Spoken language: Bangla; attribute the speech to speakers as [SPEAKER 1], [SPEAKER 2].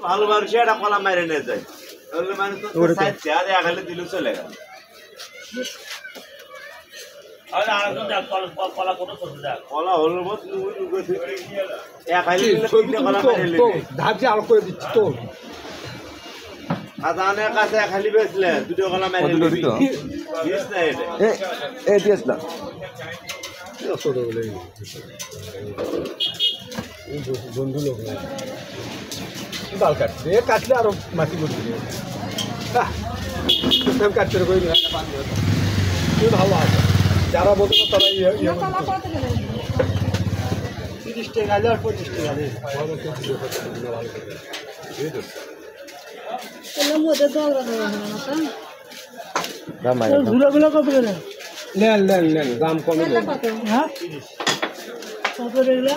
[SPEAKER 1] ভালো মানুষ এটা কলা মারে নিয়ে যায় তাহলে মানে তো সাইড দেয়া দেয়া খালি দিলে চলে গেল আর আরেকজন দেখ কলা কোন করতে দেখ কলা হলো মত ওই লুকে থেকে এক খালি তিনটা কলা মারে নিলে
[SPEAKER 2] ধাপে আলো করে দিচ্ছি তো
[SPEAKER 1] খাদানের কাছে খালি বেচলে দুটো কলা মারে নিলে দিস না এটা
[SPEAKER 3] এ দিস না
[SPEAKER 2] ছোট বলে বন্ধু লোক না বাল কাটছে কাটলে আরো মাটি করতে কাটতে কই না তুই ভালো আছে যারা বলতো না তারা 30 টাকা আর 25 টাকা নেই
[SPEAKER 4] ঘুরাগুলো কত করে
[SPEAKER 2] নেন নেন নেন দাম কমে
[SPEAKER 4] হ্যাঁ কত রেগুলা